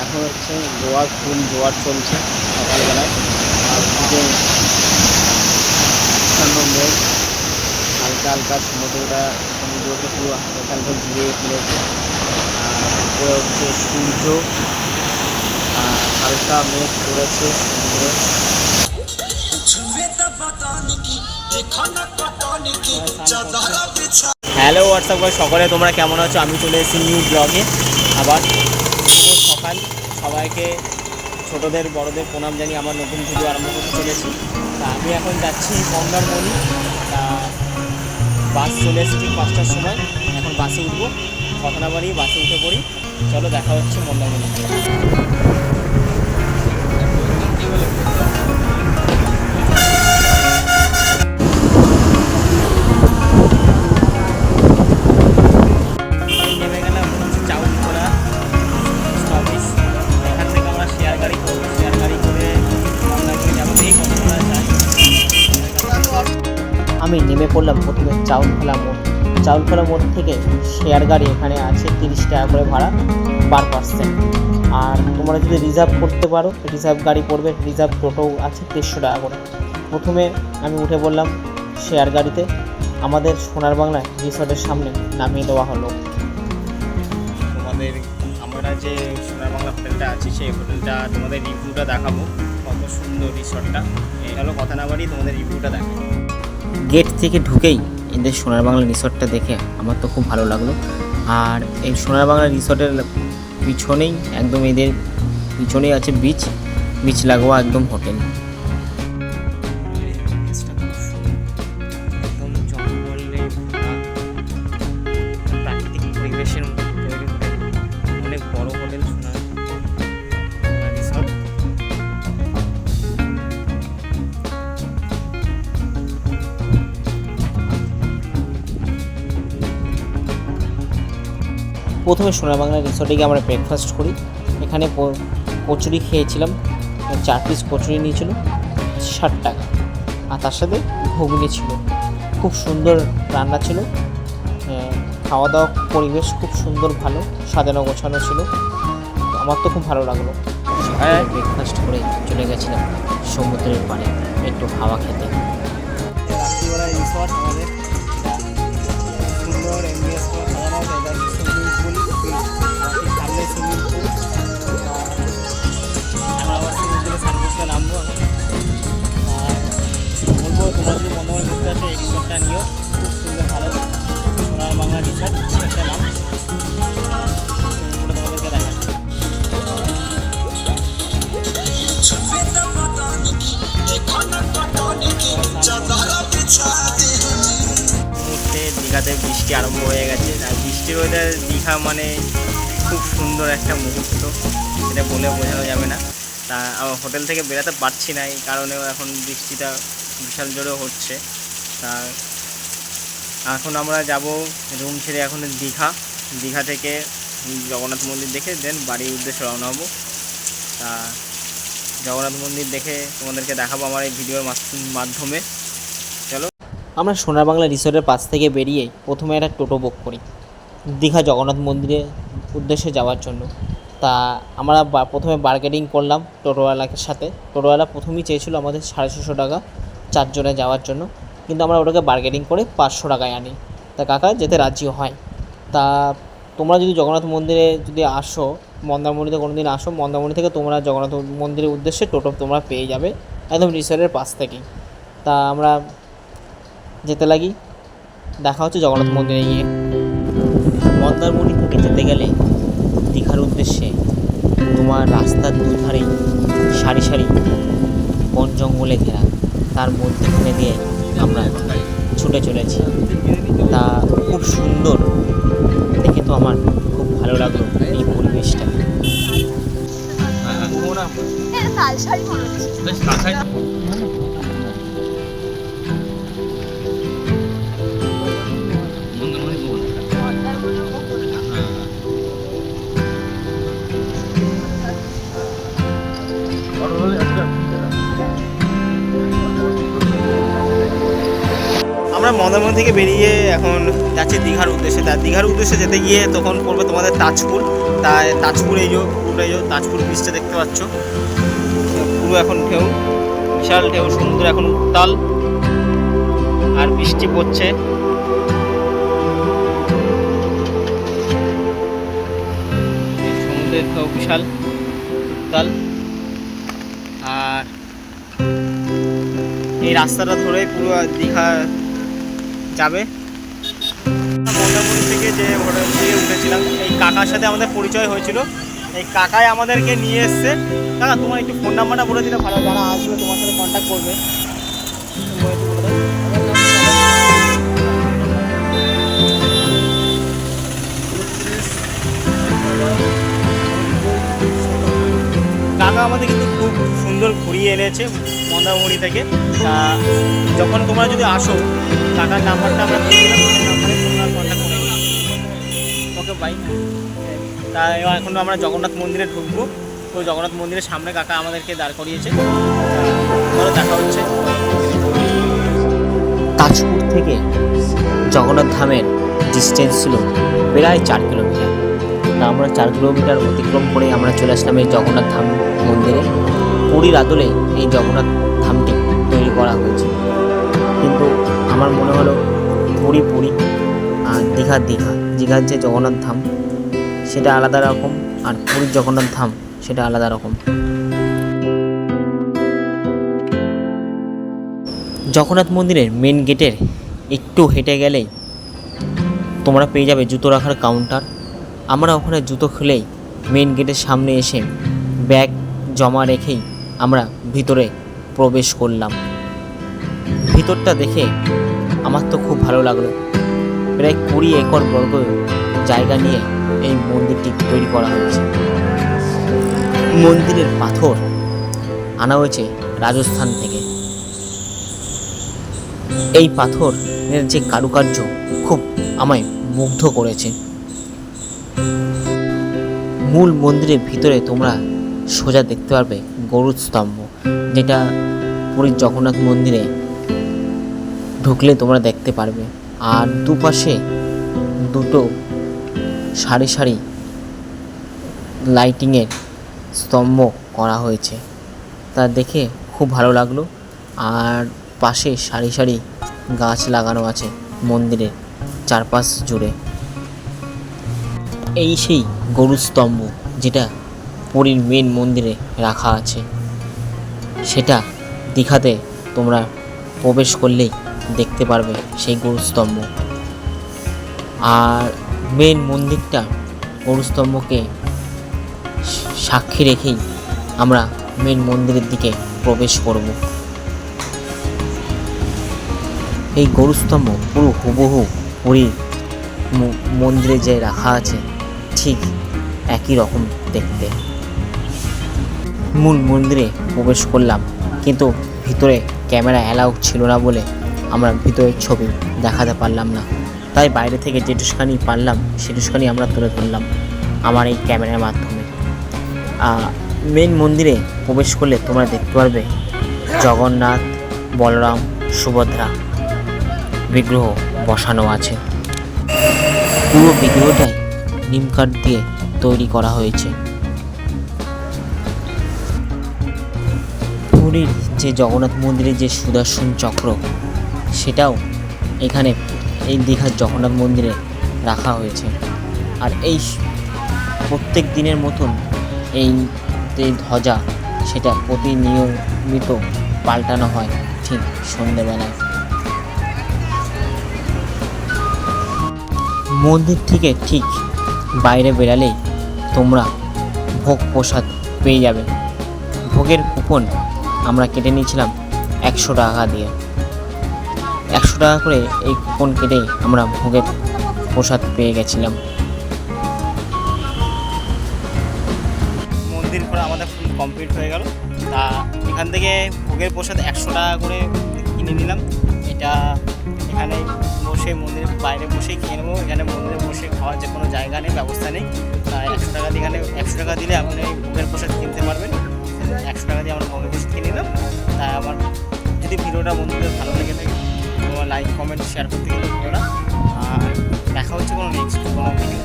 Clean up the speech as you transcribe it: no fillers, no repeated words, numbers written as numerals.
এখন হচ্ছে ফুল জোয়ার চলছে সকালবেলায়। আর দিকে মেঘ, হালকা হালকা সমুদ্রকে পুরো হালকা হালকা ঘিরে ফেলেছে। আর উপরে হচ্ছে সূর্য, আর হালকা মেঘ পড়েছে সমুদ্রে। হ্যালো হোয়াটসঅ্যাপ করে সকলে, তোমরা কেমন আছো? আমি চলে এসেছি নিউ ব্লগে আবার। শুভ সকাল সবাইকে, ছোটোদের বড়োদের প্রণাম জানিয়ে আমার নতুন ভিডিও আরম্ভ করতে চলেছি। তা আমি এখন যাচ্ছি মন্দারমণি। তা বাস চলে এসেছি ঠিক 5টার সময়, এখন বাসে উঠবো। কথা না বাড়িয়ে বাসে উঠে পড়ি। চলো দেখা হচ্ছে মন্দারমণি। নেমে গেলাম হচ্ছে চাউলখোলা অফিস। এখান থেকে আমরা শেয়ার গাড়ি করবো, শেয়ার গাড়ি করে মন্দারমণি যাবো। এই কতটা যায়। আমি নেমে পড়লাম প্রথমে চাউলখোলা মোড় থেকে শেয়ার গাড়ি এখানে আছে 30 টাকা করে ভাড়া পার পার্সন। আর তোমরা যদি রিজার্ভ করতে পারো, রিজার্ভ গাড়ি পড়বে, রিজার্ভ টোটো আছে 150 টাকা করে। প্রথমে আমি উঠে পড়লাম শেয়ার গাড়িতে। আমাদের সোনার বাংলা রিসর্টের সামনে নামিয়ে দেওয়া হলো। আমরা যে সোনার বাংলা হোটেলটা আছি, সেই হোটেলটা তোমাদের রিভিউটা দেখাবো, কত সুন্দর রিসর্টটা। এগুলো কথা না বাড়ি তোমাদের রিভিউটা দেখাবো। গেট থেকে ঢুকেই এদের সোনার বাংলা রিসর্টটা দেখে আমার তো খুব ভালো লাগলো। আর এই সোনার বাংলা রিসর্টের পিছনেই একদম এদের পিছনেই আছে বিচ লাগোয়া একদম হোটেল। একদম জঙ্গলে প্রাকৃতিক পরিবেশের মধ্যে তৈরি হোটেল, অনেক বড় হোটেল সোনার রিসর্ট। প্রথমে সোনার বাংলা রিসর্টে গিয়ে আমরা ব্রেকফাস্ট করি। এখানে কচুরি খেয়েছিলাম, 4 পিস কচুরি নিয়েছিল 60 টাকা, আর তার সাথে ঘুগনি ছিল। খুব সুন্দর রান্না ছিল, খাওয়া দাওয়া পরিবেশ খুব সুন্দর, ভালো সাজানো গোছানো ছিল। আমার তো খুব ভালো লাগলো। ব্রেকফাস্ট করে চলে গেছিলাম সমুদ্রের পাড়ে একটু হাওয়া খেতে। রাত্রিবেলা রিসর্ট আমাদের সুন্দর এমবিএস করে সাজানো হয়েছে। এটা সুইমিং পুল, সামনে সুইমিং পুল। আমরা আবার সুইমিং পুলে স্নান করতে নামবো। আর বলবো, তোমরা যদি মন্দারমণি ঘুরতে আসো এই রিসর্টটা নিও, খুব সুন্দর ভালো সোনার বাংলা রিসর্ট একটা নাম। তোমাদেরকে দেখাচ্ছি। দীঘাতে বৃষ্টি আরম্ভ হয়ে গেছে। আর বৃষ্টির ওয়েদার দীঘা মানে খুব সুন্দর একটা মুহূর্ত, সেটা বলে বোঝানো যাবে না। তা আমার হোটেল থেকে বেরোতে পারছি না, এই কারণেও এখন বৃষ্টিটা বিশাল জোরে হচ্ছে। তা এখন আমরা যাব রুম ছেড়ে এখন দীঘা থেকে জগন্নাথ মন্দির দেখে দেন বাড়ির উদ্দেশ্যে রওনা হবো। তা জগন্নাথ মন্দির দেখে তোমাদেরকে দেখাবো আমার এই ভিডিওর মাধ্যমে। চলো। আমরা সোনার বাংলা রিসর্টের পাশ থেকে বেরিয়ে প্রথমে একটা টোটো বুক করি দীঘা জগন্নাথ মন্দিরের উদ্দেশ্যে যাওয়ার জন্য। তা আমরা প্রথমে বার্গেনিং করলাম টোটোওয়ালার সাথে। টোটোওয়ালা প্রথমেই চেয়েছিল আমাদের 650 টাকা 4 জনে যাওয়ার জন্য, কিন্তু আমরা ওটাকে বার্গেনিং করে 500 টাকায় আনি। তা কাকা যেতে রাজি হয়। তা তোমরা যদি জগন্নাথ মন্দিরে যদি আসো, মন্দারমণিতে কোনো দিন আসো, মন্দারমণি থেকে তোমরা জগন্নাথ মন্দিরের উদ্দেশ্যে টোটো তোমরা পেয়ে যাবে একদম রিসর্টের পাশ থেকেই। তা আমরা যেতে লাগি, দেখা হচ্ছে জগন্নাথ মন্দিরে গিয়ে। মন্দারমণি থেকে যেতে গেলে দীঘার উদ্দেশ্যে তোমার রাস্তার দুধারেই সারি সারি বন জঙ্গলে ঘেরা, তার মধ্যখানে দিয়ে আমরা ছুটে চলেছি। তা খুব সুন্দর দেখে তো আমার খুব ভালো লাগলো এই পরিবেশটা। আমরা মন্দারমণি থেকে বেরিয়ে এখন যাচ্ছি দীঘার উদ্দেশ্যে। তার দীঘার উদ্দেশ্যে যেতে গিয়ে তখন পড়বে তোমাদের তাজপুর। তাই তাজপুর এই যে পুরো এই যে তাজপুর ব্রিজটা দেখতে পাচ্ছ, পুরো এখন ঢেউ, বিশাল ঢেউ, সমুদ্র এখন উত্তাল আর বৃষ্টি পড়ছে। সমুদ্রের ঢেউ বিশাল উত্তাল। আর এই রাস্তাটা ধরেই পুরো দীঘা যাবে। মন্দারমণি থেকে যে হোটেল থেকে উঠেছিলাম, এই কাকার সাথে আমাদের পরিচয় হয়েছিল। এই কাকাই আমাদেরকে নিয়ে এসছে। কাকা, তোমার একটু ফোন নাম্বারটা বলে দিলে ভালো, যারা আসবে তোমার সাথে কন্ট্যাক্ট করবে। কাকা আমাদের কিন্তু খুব সুন্দর ঘুরিয়ে এনেছে মন্দারমণি থেকে। তা যখন তোমরা যদি আসো, কাকার নাম্বারটা আমরা দিয়ে দিলাম, নাম্বারে তোমরা কন্ট্যাক্ট করে নিও। Okay bye. তা এখন আমরা জগন্নাথ মন্দিরে ঢুকবো। তো জগন্নাথ মন্দিরের সামনে কাকা আমাদেরকে দাঁড় করিয়েছে, ধরো দেখা হচ্ছে। তাজপুর থেকে জগন্নাথ ধামের ডিস্টেন্স ছিল প্রায় 4 কিলোমিটার। তা আমরা 4 কিলোমিটার অতিক্রম করে আমরা চলে আসলাম এই জগন্নাথ ধাম মন্দিরে। পুরীর আদলে এই জগন্নাথ ধামটি তৈরি করা হয়েছে, কিন্তু আমার মনে হলো পুরী পুরী আর দীঘা দীঘা। দীঘার যে জগন্নাথ ধাম সেটা আলাদা রকম, আর পুরীর জগন্নাথ ধাম সেটা আলাদা রকম। জগন্নাথ মন্দিরের মেন গেটের একটু হেঁটে গেলেই তোমরা পেয়ে যাবে জুতো রাখার কাউন্টার। আমরা ওখানে জুতো খুলেই মেন গেটের সামনে এসে ব্যাগ জমা রেখেই আমরা ভিতরে প্রবেশ করলাম। ভিতরটা দেখে আমার তো খুব ভালো লাগলো। প্রায় 20 একর বর্গ জায়গা নিয়ে এই মন্দিরটি তৈরি করা হয়েছে। মন্দিরের পাথর আনা হয়েছে রাজস্থান থেকে। এই পাথরের যে কারুকার্য খুব আমায় মুগ্ধ করেছে। মূল মন্দিরের ভিতরে তোমরা সোজা দেখতে পারবে গরুর স্তম্ভ, যেটা পুরীর জগন্নাথ মন্দিরে ঢুকলে তোমরা দেখতে পারবে। আর দুপাশে দুটো সারি সারি লাইটিংয়ের স্তম্ভ করা হয়েছে, তা দেখে খুব ভালো লাগলো। আর পাশে সারি সারি গাছ লাগানো আছে মন্দিরের চারপাশ জুড়ে। এই সেই গরুর স্তম্ভ যেটা পুরীর মেন মন্দিরে রাখা আছে, সেটা দীঘাতে তোমরা প্রবেশ করলেই দেখতে পারবে সেই গরুর স্তম্ভ। আর মেন মন্দিরটা গরুর স্তম্ভকে সাক্ষী রেখেই আমরা মেন মন্দিরের দিকে প্রবেশ করব। এই গরুস্তম্ভ পুরো হুবহু পুরীর মন্দিরে যে রাখা আছে ঠিক একই রকম দেখতে। মূল মন্দিরে প্রবেশ করলাম, কিন্তু ভিতরে ক্যামেরা অ্যালাউ ছিল না বলে আমরা ভিতরের ছবি দেখাতে পারলাম না। তাই বাইরে থেকে যেটুখানি পারলাম সেটুখানি আমরা তুলে ধরলাম আমার এই ক্যামেরার মাধ্যমে। মেন মন্দিরে প্রবেশ করলে তোমরা দেখতে পারবে জগন্নাথ, বলরাম, সুভদ্রা বিগ্রহ বসানো আছে। পুরো বিগ্রহটাই নিম কাঠ দিয়ে তৈরি করা হয়েছে। পুরীর যে জগন্নাথ মন্দিরের যে সুদর্শন চক্র, সেটাও এখানে এই দীঘার জগন্নাথ মন্দিরে রাখা হয়েছে। আর এই প্রত্যেক দিনের মতন এই যে ধ্বজা, সেটা প্রতিনিয়মিত পাল্টানো হয় ঠিক সন্ধ্যেবেলায়। মন্দির থেকে ঠিক বাইরে বেরালেই তোমরা ভোগ প্রসাদ পেয়ে যাবে। ভোগের কুপন আমরা কেটে নিয়েছিলাম 100 টাকা দিয়ে। 100 টাকা করে এই কুপন কেটে আমরা ভোগের প্রসাদ পেয়ে গেছিলাম। মন্দির ঘোরা আমাদের ফুল কমপ্লিট হয়ে গেল। তা এখান থেকে ভোগের প্রসাদ 100 টাকা করে কিনে নিলাম। এটা এখানে বসে মন্দিরের বাইরে বসেই খেয়ে নেবো। এখানে মন্দিরে বসে খাওয়ার যে কোনো জায়গা নেই, ব্যবস্থা নেই। তাই 100 টাকা দিয়ে, এখানে 100 টাকা দিলে আপনি এই ভোগের প্রসাদ কিনতে পারবেন। 100 টাকা দিয়ে আমরা ভোগের প্রসাদ কিনে নিলাম। তাই আমার যদি ভিডিওটা বন্ধুদের ভালো লেগে থাকে, তোমার লাইক, কমেন্ট, শেয়ার করতে কিন্তু ভুলো না। আর দেখা হচ্ছে কোনো নেক্সট কোনো ভিডিও।